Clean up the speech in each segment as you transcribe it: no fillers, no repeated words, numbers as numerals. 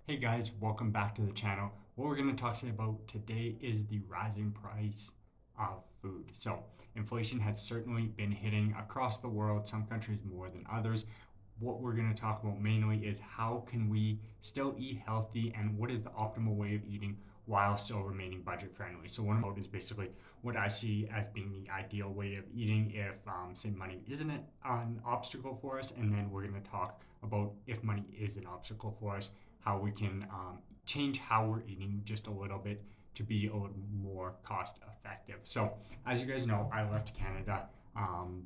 Hey guys, welcome back to the channel. What we're going to talk about today is the rising price of food. So, inflation has certainly been hitting across the world, some countries more than others. What we're going to talk about mainly is how can we still eat healthy and what is the optimal way of eating while still remaining budget friendly. So one about is basically what I see as being the ideal way of eating if say money isn't an obstacle for us, and then we're going to talk about if money is an obstacle for us, how we can change how we're eating just a little bit to be a little more cost effective. So, as you guys know, I left Canada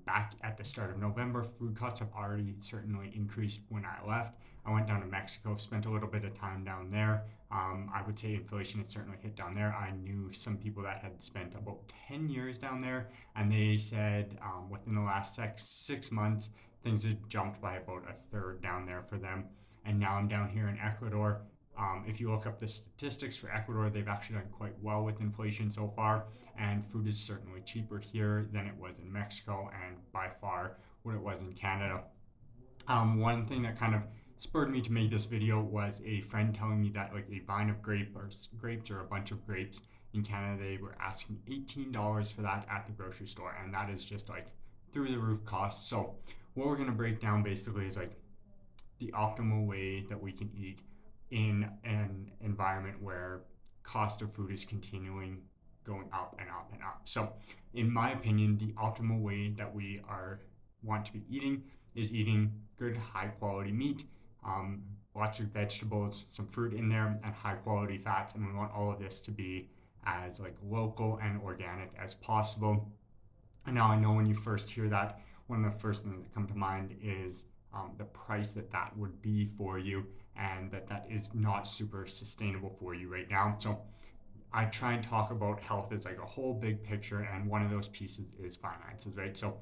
back at the start of November. Food costs have already certainly increased when I left. I went down to Mexico, spent a little bit of time down there. I would say inflation has certainly hit down there. I knew some people that had spent about 10 years down there, and they said within the last 6 months, things had jumped by about a third down there for them. And now I'm down here in Ecuador. If you look up the statistics for Ecuador, they've actually done quite well with inflation so far, and food is certainly cheaper here than it was in Mexico and by far what it was in Canada. One thing that kind of spurred me to make this video was a friend telling me that like a vine of grapes or a bunch of grapes in Canada, they were asking $18 for that at the grocery store, and that is just like through the roof costs. So what we're gonna break down basically is like the optimal way that we can eat in an environment where cost of food is continuing going up and up and up. So, in my opinion, the optimal way that we are want to be eating is eating good, high quality meat, um, lots of vegetables, some fruit in there, and high quality fats. And we want all of this to be as like local and organic as possible. And now I know when you first hear that, one of the first things that come to mind is the price that that would be for you, and that is not super sustainable for you right now. So I try and talk about health as like a whole big picture, and one of those pieces is finances, right? So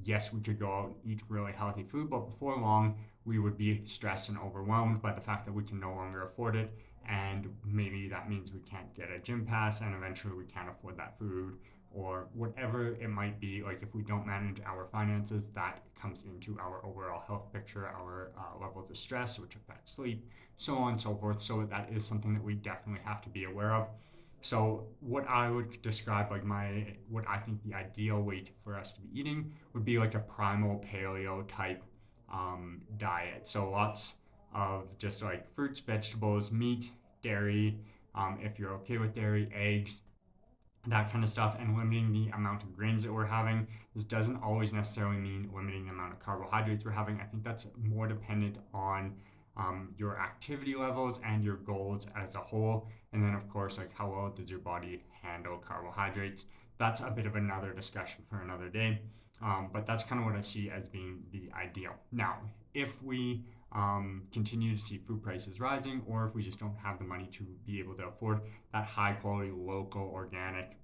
yes, we could go out and eat really healthy food, but before long, we would be stressed and overwhelmed by the fact that we can no longer afford it. And maybe that means we can't get a gym pass, and eventually we can't afford that food or whatever it might be. Like if we don't manage our finances, that comes into our overall health picture, our levels of stress, which affect sleep, so on and so forth. So that is something that we definitely have to be aware of. So what I would describe like what I think the ideal weight for us to be eating would be like a primal paleo type diet. So lots of just like fruits, vegetables, meat, dairy. If you're okay with dairy, eggs, that kind of stuff, and limiting the amount of grains that we're having. This doesn't always necessarily mean limiting the amount of carbohydrates we're having. I think that's more dependent on your activity levels and your goals as a whole. And then, of course, like how well does your body handle carbohydrates? That's a bit of another discussion for another day. But that's kind of what I see as being the ideal. Now, if we continue to see food prices rising, or if we just don't have the money to be able to afford that high quality, local, organic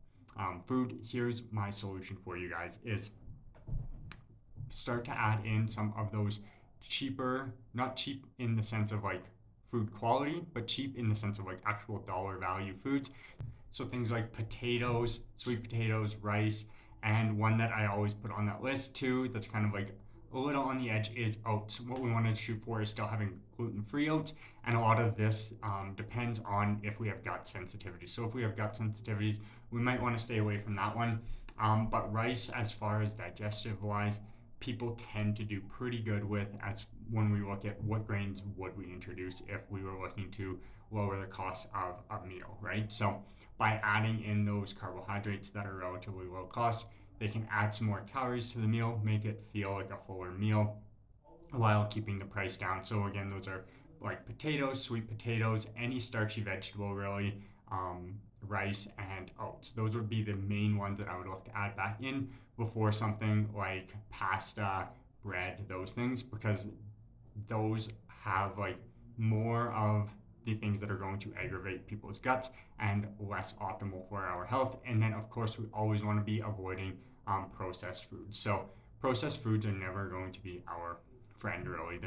food, here's my solution for you guys is start to add in some of those cheaper, not cheap in the sense of like food quality, but cheap in the sense of like actual dollar value foods. So things like potatoes, sweet potatoes, rice, and one that I always put on that list too, that's kind of like a little on the edge, is oats. What we want to shoot for is still having gluten-free oats, and a lot of this depends on if we have gut sensitivity. So if we have gut sensitivities, we might want to stay away from that one. But rice, as far as digestive-wise, people tend to do pretty good with, as when we look at what grains would we introduce if we were looking to lower the cost of a meal, right? So by adding in those carbohydrates that are relatively low cost, they can add some more calories to the meal, make it feel like a fuller meal while keeping the price down. So again, those are like potatoes, sweet potatoes, any starchy vegetable really, rice and oats. Those would be the main ones that I would look to add back in before something like pasta, bread, those things, because those have like more of the things that are going to aggravate people's guts and less optimal for our health. And then, of course, we always want to be avoiding processed foods. So, processed foods are never going to be our friend, really.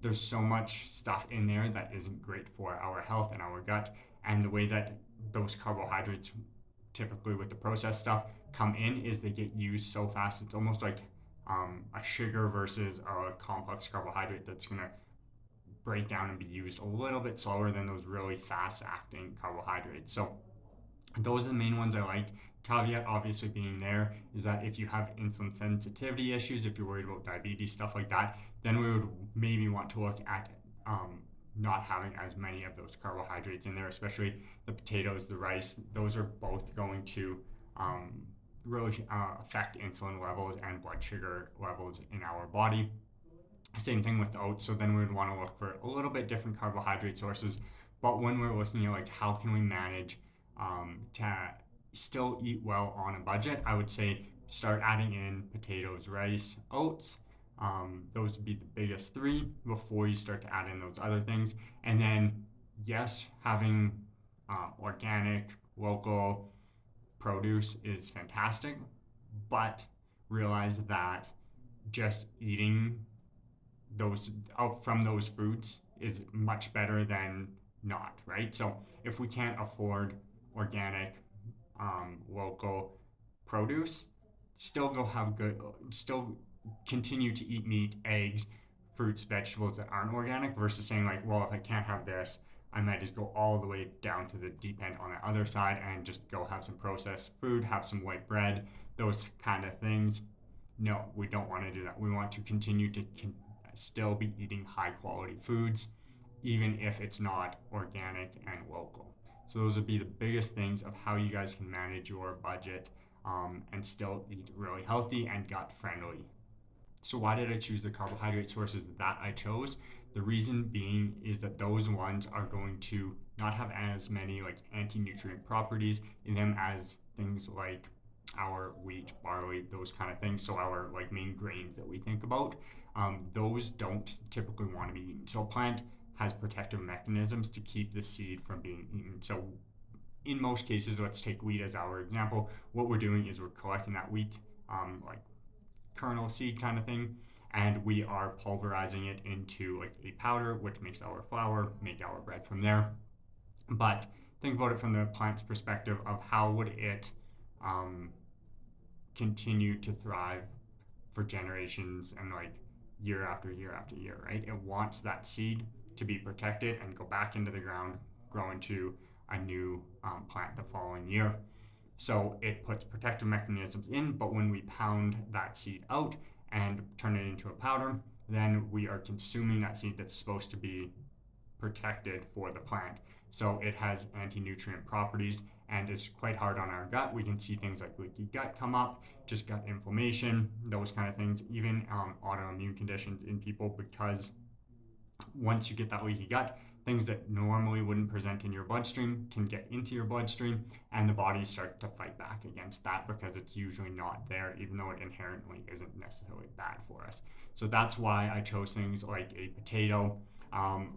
There's so much stuff in there that isn't great for our health and our gut. And the way that those carbohydrates, typically with the processed stuff, come in is they get used so fast. It's almost like a sugar versus a complex carbohydrate that's going to break down and be used a little bit slower than those really fast acting carbohydrates. So those are the main ones I like. Caveat obviously being there is that if you have insulin sensitivity issues, if you're worried about diabetes, stuff like that, then we would maybe want to look at not having as many of those carbohydrates in there, especially the potatoes, the rice. Those are both going to really affect insulin levels and blood sugar levels in our body. Same thing with the oats. So then we would want to look for a little bit different carbohydrate sources. But when we're looking at like how can we manage to still eat well on a budget, I would say start adding in potatoes, rice, oats. Those would be the biggest three before you start to add in those other things. And then, yes, having organic, local produce is fantastic, but realize that just eating those out from those foods is much better than not, right? So if we can't afford organic, local produce, still continue to eat meat, eggs, fruits, vegetables that aren't organic versus saying like, well, if I can't have this, I might just go all the way down to the deep end on the other side and just go have some processed food, have some white bread, those kind of things. No, we don't want to do that. We want to continue to still be eating high quality foods, even if it's not organic and local. So those would be the biggest things of how you guys can manage your budget and still eat really healthy and gut friendly. So why did I choose the carbohydrate sources that I chose? The reason being is that those ones are going to not have as many like anti-nutrient properties in them as things like our wheat, barley, those kind of things. So our like main grains that we think about, those don't typically want to be eaten. So a plant has protective mechanisms to keep the seed from being eaten. So in most cases, let's take wheat as our example. What we're doing is we're collecting that wheat, like kernel seed kind of thing, and we are pulverizing it into like a powder, which makes our flour, make our bread from there. But think about it from the plant's perspective of how would it continue to thrive for generations and like year after year after year, right? It wants that seed to be protected and go back into the ground, grow into a new plant the following year. So it puts protective mechanisms in, but when we pound that seed out and turn it into a powder, then we are consuming that seed that's supposed to be protected for the plant. So it has anti-nutrient properties and is quite hard on our gut. We can see things like leaky gut come up, just gut inflammation, those kind of things, even autoimmune conditions in people, because once you get that leaky gut, things that normally wouldn't present in your bloodstream can get into your bloodstream, and the body starts to fight back against that because it's usually not there, even though it inherently isn't necessarily bad for us. So that's why I chose things like a potato.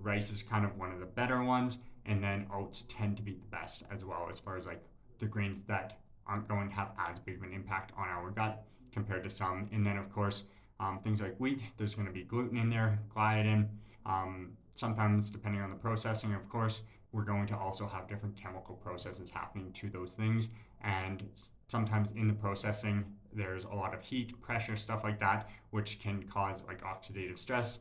Rice is kind of one of the better ones, and then oats tend to be the best as well, as far as like the grains that aren't going to have as big of an impact on our gut compared to some. And then of course, things like wheat, there's going to be gluten in there, gliadin. Sometimes, depending on the processing, of course, we're going to also have different chemical processes happening to those things. And sometimes in the processing, there's a lot of heat, pressure, stuff like that, which can cause like oxidative stress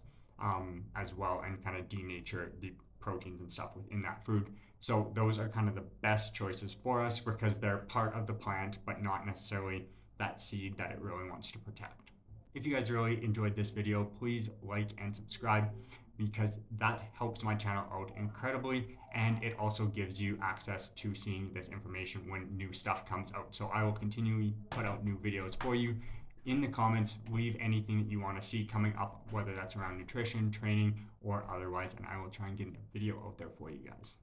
as well, and kind of denature the proteins and stuff within that food. So those are kind of the best choices for us because they're part of the plant, but not necessarily that seed that it really wants to protect. If you guys really enjoyed this video, please like and subscribe, because that helps my channel out incredibly, and it also gives you access to seeing this information when new stuff comes out. So I will continually put out new videos for you. In the comments, leave anything that you want to see coming up, whether that's around nutrition, training, or otherwise, and I will try and get a video out there for you guys.